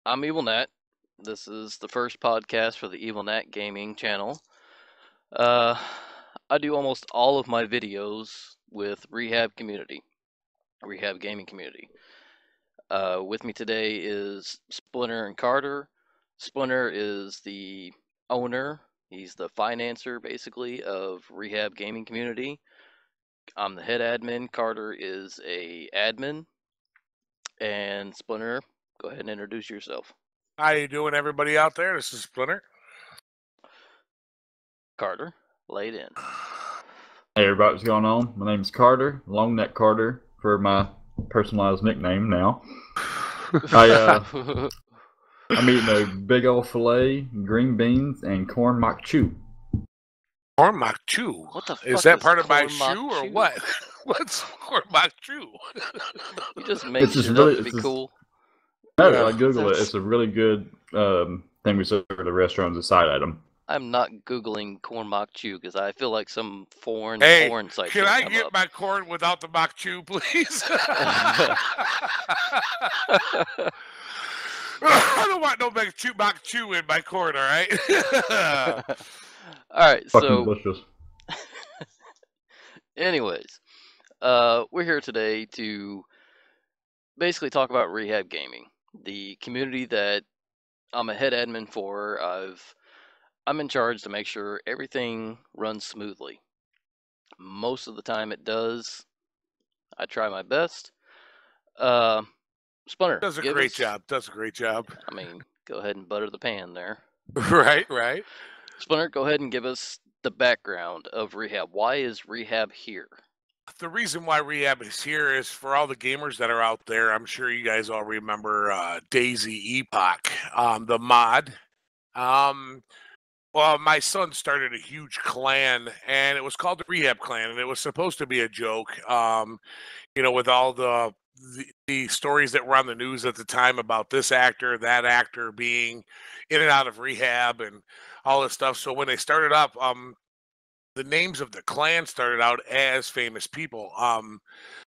I'm EvilGnat. This is the first podcast for the EvilGnat Gaming channel. Uh, I do almost all of my videos with Rehab Gaming community. With me today is Splinter and Carter. Splinter is the owner. He's the financer, basically, of Rehab Gaming community. I'm the head admin. Carter is a admin. And Splinter, go ahead and introduce yourself. How you doing, everybody out there? This is Splinter. Carter, lay it in. Hey everybody, what's going on? My name's Carter, Longneck Carter for my personalized nickname now. I'm eating a big old filet, green beans, and corn mac chew. Corn mac chew? What the fuck is that part of my corn mac shoe or chew? what? What's corn mac chew? You just made shit up to be cool. No, like Google it. It's a really good thing we serve at the restaurant as a side item. I'm not Googling corn mac chew because I feel like some foreign site. Can I get my corn without the mac chew, please? I don't want no mac chew in my corn, all right? All right, Fucking so delicious. anyways, we're here today to basically talk about Rehab Gaming, the community that I'm a head admin for. I'm in charge to make sure everything runs smoothly. Most of the time it does. I try my best. Splinter Does a great job. I mean, go ahead and butter the pan there. Right. Splinter, go ahead and give us the background of Rehab. Why is Rehab here? The reason why Rehab is here is for all the gamers that are out there. I'm sure you guys all remember Daisy Epoch, the mod. Well, my son started a huge clan, and it was called the Rehab Clan, and it was supposed to be a joke, with all the stories that were on the news at the time about this actor, that actor being in and out of rehab and all this stuff. So when they started up, the names of the clan started out as famous people.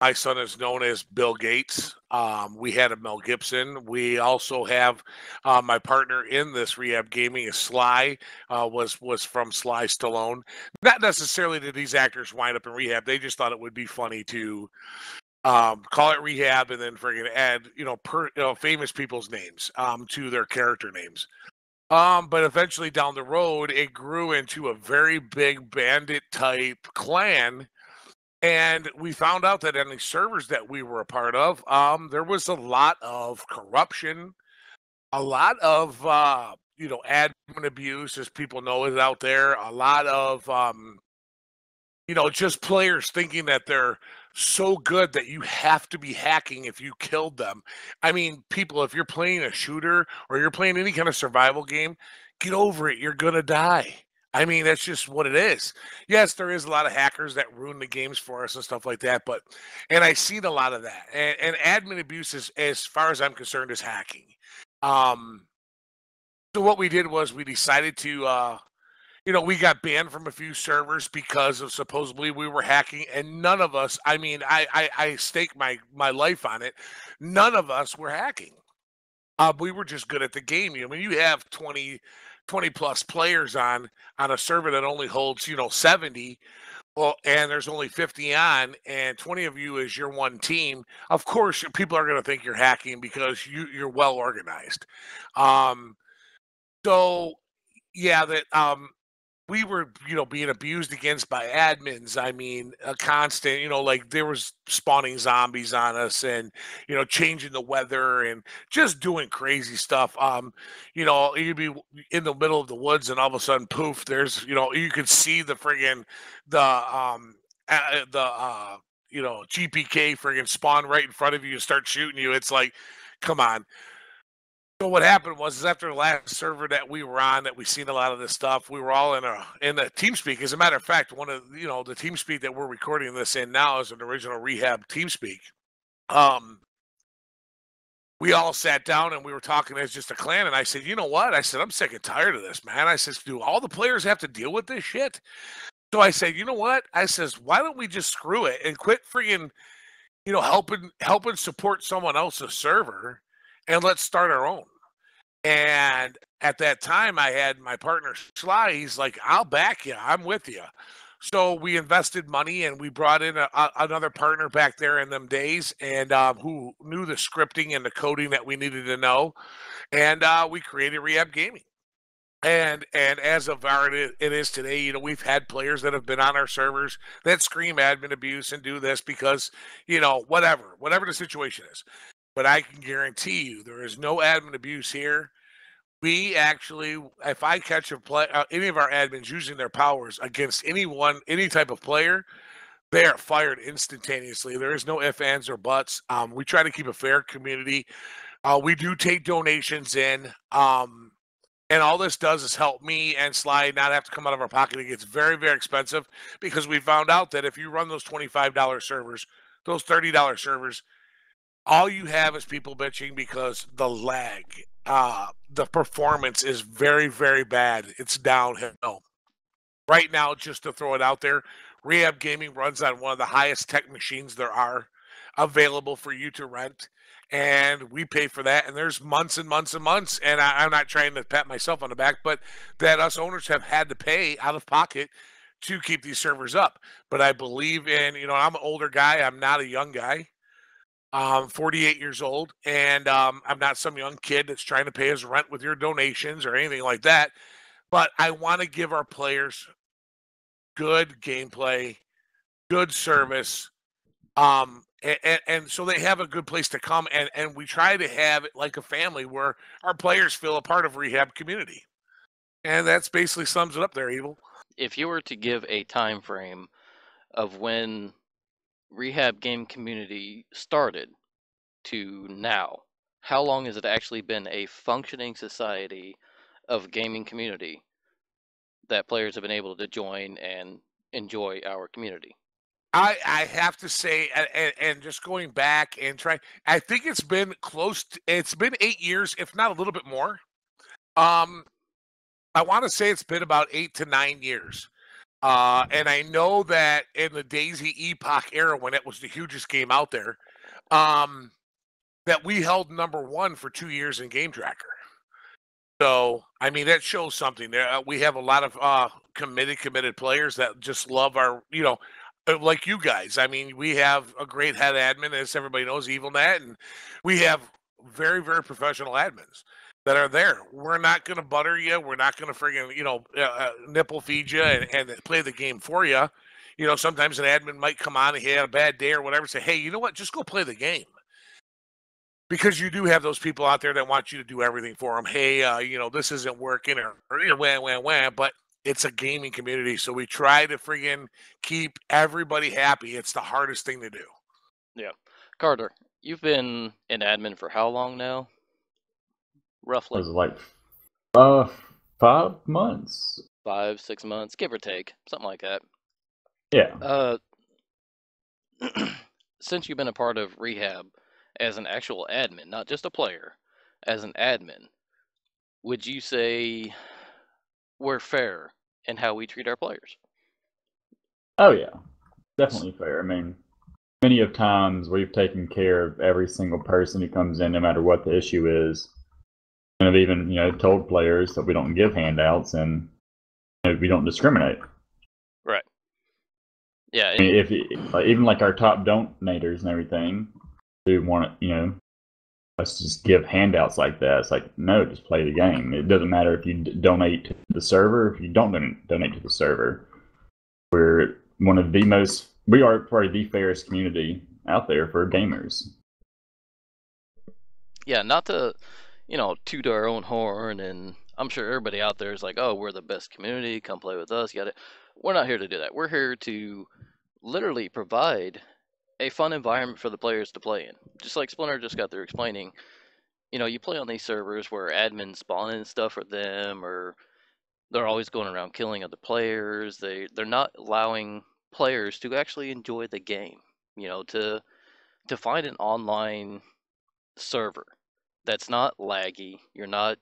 My son is known as Bill Gates. We had a Mel Gibson. We also have my partner in this Rehab Gaming is Sly. Was from Sly Stallone. Not necessarily did these actors wind up in rehab. They just thought it would be funny to call it rehab and then friggin' add famous people's names to their character names. But eventually down the road, it grew into a very big bandit type clan. And we found out that on the servers that we were a part of, there was a lot of corruption, a lot of, admin abuse, as people know it out there, a lot of, just players thinking that they're so good that you have to be hacking if you killed them. I mean, people, if you're playing a shooter or you're playing any kind of survival game, get over it. You're going to die. I mean, that's just what it is. Yes, there is a lot of hackers that ruin the games for us and stuff like that, and I seen a lot of that. And admin abuse is, as far as I'm concerned, is hacking. So what we did was we decided to, we got banned from a few servers because of supposedly we were hacking, and none of us, I mean, I stake my life on it, none of us were hacking. We were just good at the game. I mean, you have 20 plus players on a server that only holds 70, well, and there's only 50 on, and 20 of you is your one team. Of course people are going to think you're hacking because you're well organized. So yeah, that we were being abused against by admins. I mean, a constant, like there was spawning zombies on us and changing the weather and just doing crazy stuff. You'd be in the middle of the woods and all of a sudden poof, there's you could see the friggin' GPK friggin' spawn right in front of you and start shooting you. It's like, come on. So what happened was, after the last server that we were on, that we seen a lot of this stuff, we were all in the TeamSpeak. As a matter of fact, one of the TeamSpeak that we're recording this in now is an original Rehab TeamSpeak. We all sat down and we were talking as just a clan, and I said, you know what? I said, I'm sick and tired of this, man. I said, do all the players have to deal with this shit? So I said, you know what? I says, why don't we just screw it and quit friggin', helping support someone else's server, and let's start our own. And at that time, I had my partner Sly. He's like, "I'll back you. I'm with you." So we invested money and we brought in another partner back there in them days, and who knew the scripting and the coding that we needed to know, and we created Rehab Gaming. And as of our it is today, you know, we've had players that have been on our servers that scream admin abuse and do this because, you know, whatever the situation is. But I can guarantee you there is no admin abuse here. We actually, if I catch any of our admins using their powers against any type of player, they are fired instantaneously. There is no ifs, ands, or buts. We try to keep a fair community. We do take donations in. And all this does is help me and Sly not have to come out of our pocket. It gets very, very expensive because we found out that if you run those $25 servers, those $30 servers, all you have is people bitching because the lag, the performance is very, very bad. It's downhill. Right now, just to throw it out there, Rehab Gaming runs on one of the highest tech machines there are available for you to rent. And we pay for that. And there's months and months and months. And I'm not trying to pat myself on the back, but that us owners have had to pay out of pocket to keep these servers up. But I believe in, you know, I'm an older guy. I'm not a young guy. 48 years old, and I'm not some young kid that's trying to pay his rent with your donations or anything like that. But I want to give our players good gameplay, good service, and so they have a good place to come. And we try to have it like a family where our players feel a part of Rehab community. And that's basically sums it up there, Evil. If you were to give a time frame of when Rehab Game Community started to now, how long has it actually been a functioning society of gaming community that players have been able to join and enjoy our community? I have to say, and just going back and trying, I think it's been it's been 8 years, if not a little bit more. Um, I want to say it's been about 8 to 9 years. And I know that in the Daisy Epoch era, when it was the hugest game out there, um, that we held #1 for 2 years in Game Tracker. So, I mean, that shows something. There, we have a lot of committed players that just love our, you know, like you guys. I mean, we have a great head admin, as everybody knows, EvilGnat, and we have very, very professional admins that are there. We're not going to butter you. We're not going to friggin', you know, nipple feed you and play the game for you. You know, sometimes an admin might come on and he had a bad day or whatever. Say, hey, you know what? Just go play the game. Because you do have those people out there that want you to do everything for them. Hey, you know, this isn't working or you know, wham. But it's a gaming community. So we try to friggin' keep everybody happy. It's the hardest thing to do. Yeah. Carter, you've been an admin for how long now? Roughly? Was it like 5 months? 5, 6 months, give or take, something like that. Yeah. Since you've been a part of Rehab as an actual admin, not just a player, as an admin, would you say we're fair in how we treat our players? Oh yeah, definitely fair. I mean, many of times we've taken care of every single person who comes in, no matter what the issue is, and have even told players that we don't give handouts and we don't discriminate. Right. Yeah. I mean, if even like our top donators and everything, who want us just give handouts like that. It's like, no, just play the game. It doesn't matter if you donate to the server, if you don't donate to the server. We're we are probably the fairest community out there for gamers. Yeah, not to, toot our own horn, and I'm sure everybody out there is like, oh, we're the best community, come play with us, We're not here to do that. We're here to literally provide a fun environment for the players to play in. Just like Splinter just got through explaining, you play on these servers where admins spawn in stuff for them, or they're always going around killing other players. They're not allowing players to actually enjoy the game. To find an online server that's not laggy. You're not,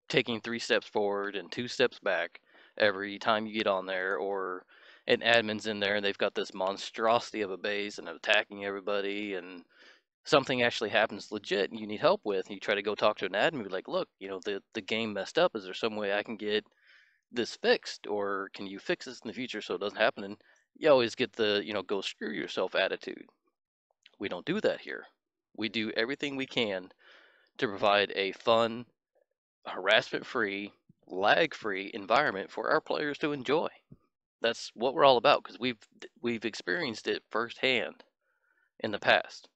taking 3 steps forward and 2 steps back every time you get on there, or an admin's in there and they've got this monstrosity of a base and attacking everybody, and something actually happens legit and you need help with, and you try to go talk to an admin, be like, look, the game messed up. Is there some way I can get this fixed, or can you fix this in the future so it doesn't happen? And you always get the go screw yourself attitude. We don't do that here. We do everything we can to provide a fun, harassment-free, lag-free environment for our players to enjoy. That's what we're all about, because we've experienced it firsthand in the past,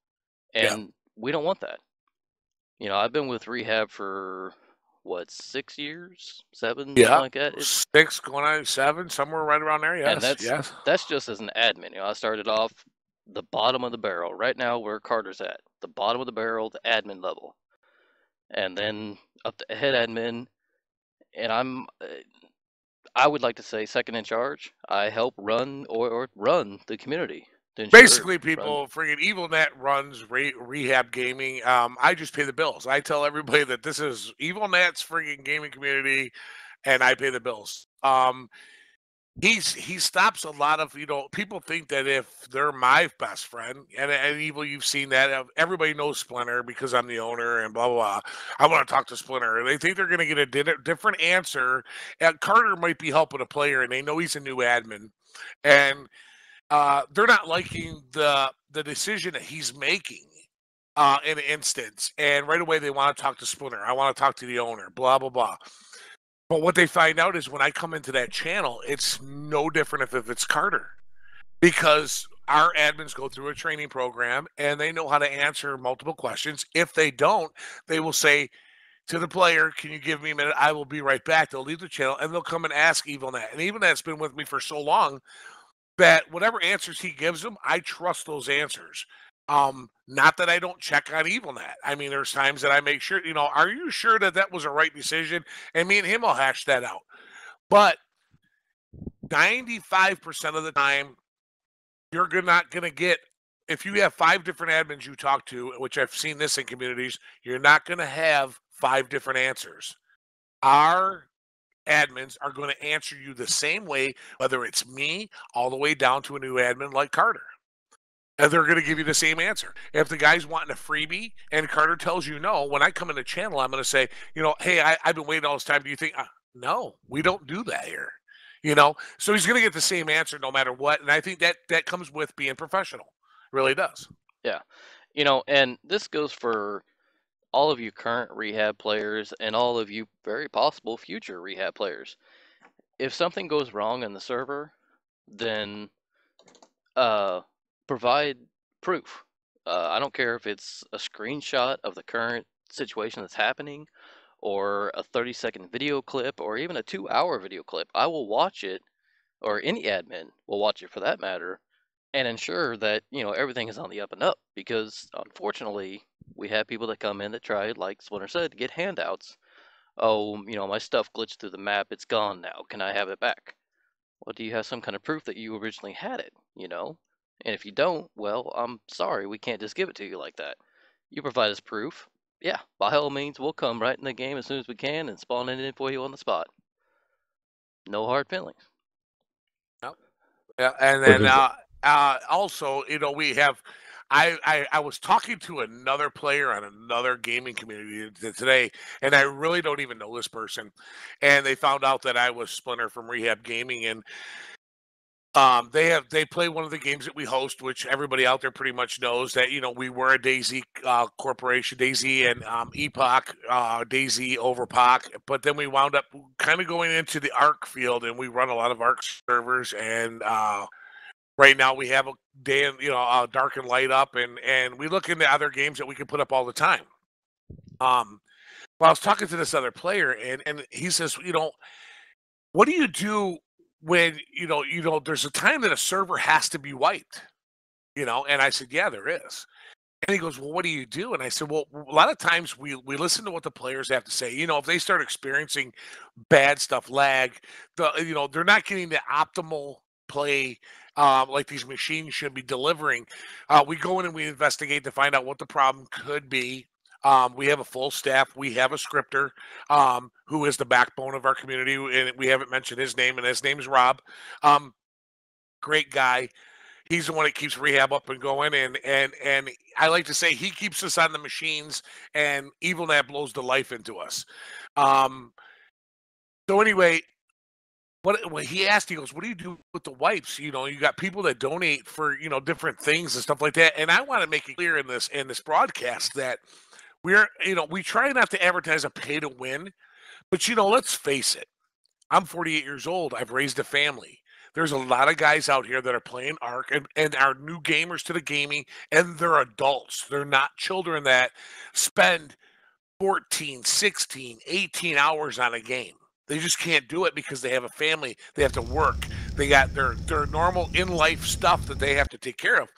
Yeah. and we don't want that. I've been with Rehab for what, 6 years, 7, something Yeah. like that. 6 going on 7, somewhere right around there. And Yes. Yes. that's just as an admin. I started off the bottom of the barrel. Right now, where Carter's at, the bottom of the barrel, the admin level, and then up to head admin. And I would like to say second in charge. I help run or run the community. To ensure Basically, people, friggin' EvilGnat runs Rehab Gaming. I just pay the bills. I tell everybody that this is EvilGnat's friggin' gaming community, and I pay the bills. He stops a lot of, people think that if they're my best friend, and Evil, you've seen that. Everybody knows Splinter because I'm the owner and blah, blah, blah. I want to talk to Splinter. They think they're going to get a different answer. And Carter might be helping a player, and they know he's a new admin. And they're not liking the decision that he's making in an instance. And right away, they want to talk to Splinter. I want to talk to the owner, blah, blah, blah. But what they find out is when I come into that channel, it's no different if it's Carter, because our admins go through a training program and they know how to answer multiple questions. If they don't, they will say to the player, can you give me a minute? I will be right back. They'll leave the channel and they'll come and ask EvilGnat. And EvilGnat's been with me for so long that whatever answers he gives them, I trust those answers. Not that I don't check on EvilGnat. I mean, there's times that I make sure, are you sure that that was a right decision? And me and him will hash that out. But 95% of the time, you're not going to get, if you have 5 different admins you talk to, which I've seen this in communities, you're not going to have 5 different answers. Our admins are going to answer you the same way, whether it's me all the way down to a new admin like Carter. And they're going to give you the same answer. If the guy's wanting a freebie and Carter tells you no, when I come in the channel, I'm going to say, hey, I've been waiting all this time. Do you think? No, we don't do that here. So he's going to get the same answer no matter what. And I think that comes with being professional. It really does. Yeah. And this goes for all of you current Rehab players and all of you very possible future Rehab players. If something goes wrong in the server, then provide proof. I don't care if it's a screenshot of the current situation that's happening, or a 30-second video clip, or even a 2-hour video clip. I will watch it, or any admin will watch it for that matter, and ensure that everything is on the up and up. Because unfortunately, we have people that come in that try, like Splinter said, to get handouts. Oh, my stuff glitched through the map. It's gone now. Can I have it back? Well, do you have some kind of proof that you originally had it? And if you don't, well, I'm sorry, we can't just give it to you like that. You provide us proof. Yeah, by all means, we'll come right in the game as soon as we can and spawn it in for you on the spot. No hard feelings. Yep. Yeah, and then also, we have. I was talking to another player on another gaming community today, and I really don't even know this person. And they found out that I was Splinter from Rehab Gaming, and they play one of the games that we host, which everybody out there pretty much knows that we were a Daisy corporation, Daisy and Epoch, Daisy over POC, but then we wound up kind of going into the ARC field, and we run a lot of ARC servers, and right now we have a day, dark and light up, and we look into other games that we can put up all the time. Well, I was talking to this other player, and he says, what do you do when there's a time that a server has to be wiped, and I said, yeah, there is. And he goes, well, what do you do? And I said, well, a lot of times we listen to what the players have to say. If they start experiencing bad stuff, lag, they're not getting the optimal play like these machines should be delivering. We go in and we investigate to find out what the problem could be. We have a full staff. We have a scripter who is the backbone of our community, and we haven't mentioned his name, and his name is Rob. Great guy. He's the one that keeps Rehab up and going, and I like to say he keeps us on the machines, and EvilGnat blows the life into us. So anyway, when he asked, he goes, "What do you do with the wipes? You know, you got people that donate for different things and stuff like that." And I want to make it clear in this broadcast that we try not to advertise a pay to win, but let's face it. I'm 48 years old. I've raised a family. There's a lot of guys out here that are playing ARC and are new gamers to the gaming, and they're adults. They're not children that spend 14, 16, 18 hours on a game. They just can't do it because they have a family. They have to work. They got their normal in-life stuff that they have to take care of.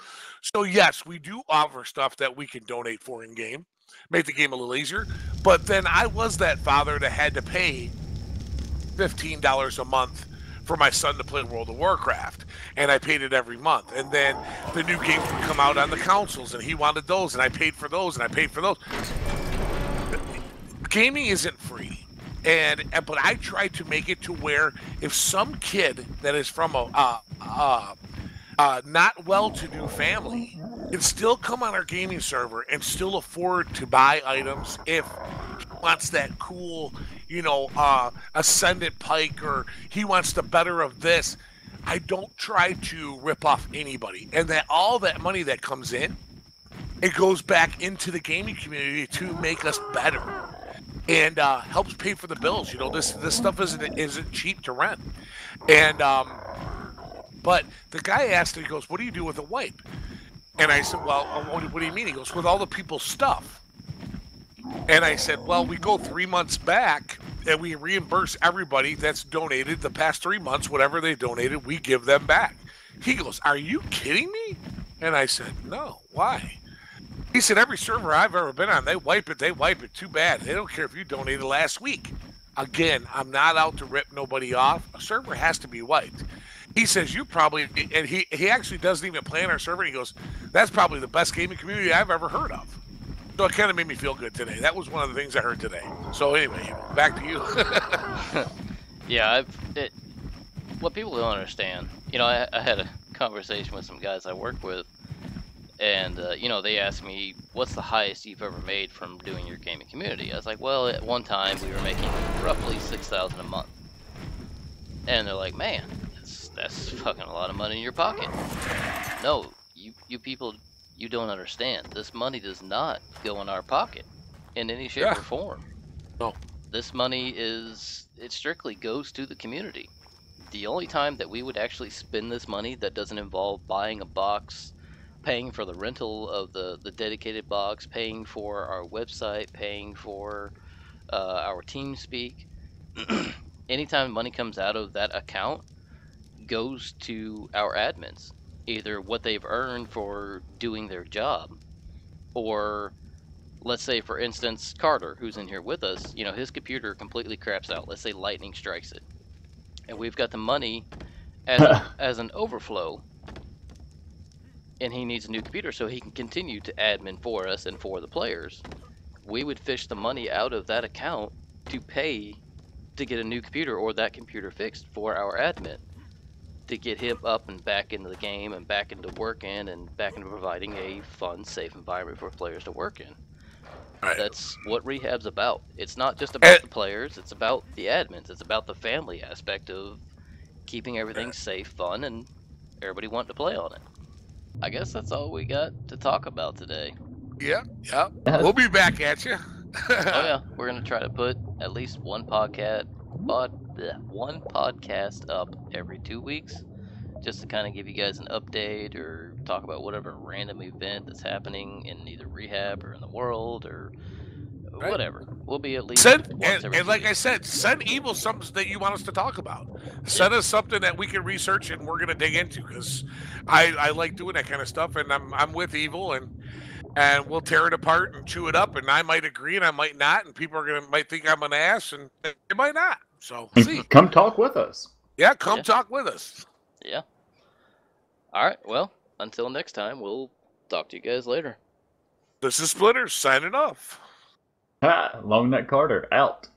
So, yes, we do offer stuff that we can donate for in-game, make the game a little easier. But then I was that father that had to pay $15 a month for my son to play World of Warcraft, and I paid it every month. And then the new games would come out on the consoles, and he wanted those, and I paid for those, and I paid for those. Gaming isn't free. But I tried to make it to where if some kid that is from a not well-to-do family can still come on our gaming server and still afford to buy items if he wants that cool, Ascendant Pike, or he wants the better of this. I don't try to rip off anybody, and that all that money that comes in, it goes back into the gaming community to make us better. And helps pay for the bills. This stuff isn't cheap to rent. And but the guy asked, he goes, "What do you do with a wipe?" And I said, "Well, what do you mean?" He goes, "With all the people's stuff." And I said, "Well, we go 3 months back and we reimburse everybody that's donated the past 3 months, whatever they donated, we give them back." He goes, "Are you kidding me?" And I said, "No, why?" He said, "Every server I've ever been on, they wipe it too bad. They don't care if you donated last week." Again, I'm not out to rip nobody off. A server has to be wiped. He says, "You probably," and he actually doesn't even play on our server. He goes, "That's probably the best gaming community I've ever heard of." So it kind of made me feel good today. That was one of the things I heard today. So anyway, back to you. Yeah, what people don't understand, I had a conversation with some guys I work with, and they asked me, "What's the highest you've ever made from doing your gaming community?" I was like, "Well, at one time we were making roughly $6,000 a month." And they're like, "Man, that's fucking a lot of money in your pocket." No, you people, you don't understand. This money does not go in our pocket in any shape or form. No. This money it strictly goes to the community. The only time that we would actually spend this money that doesn't involve buying a box, paying for the rental of the dedicated box, paying for our website, paying for our teamspeak. Anytime money comes out of that account goes to our admins, either what they've earned for doing their job, or let's say, for instance, Carter, who's in here with us, his computer completely craps out. Let's say lightning strikes it, and we've got the money as an overflow, and he needs a new computer so he can continue to admin for us and for the players. We would fish the money out of that account to pay to get a new computer or that computer fixed for our admin, to get him up and back into the game and back into working and back into providing a fun, safe environment for players to work in. Right. That's what Rehab's about. It's not just about the players, it's about the admins. It's about the family aspect of keeping everything safe, fun, and everybody wanting to play on it. I guess that's all we got to talk about today. Yeah. We'll be back at you. Oh yeah, we're gonna try to put at least one podcast up every 2 weeks, just to kind of give you guys an update or talk about whatever random event that's happening in either Rehab or in the world or whatever. We'll be at least once every 2 like weeks. I said, send Evil something that you want us to talk about. Send us something that we can research and we're gonna dig into, because I like doing that kind of stuff, and I'm with Evil, and we'll tear it apart and chew it up, and I might agree and I might not, and people might think I'm an ass, and they might not. So see. Come talk with us. Yeah, come talk with us. Yeah. All right. Well, until next time, we'll talk to you guys later. This is Splinter signing off. Long Neck Carter out.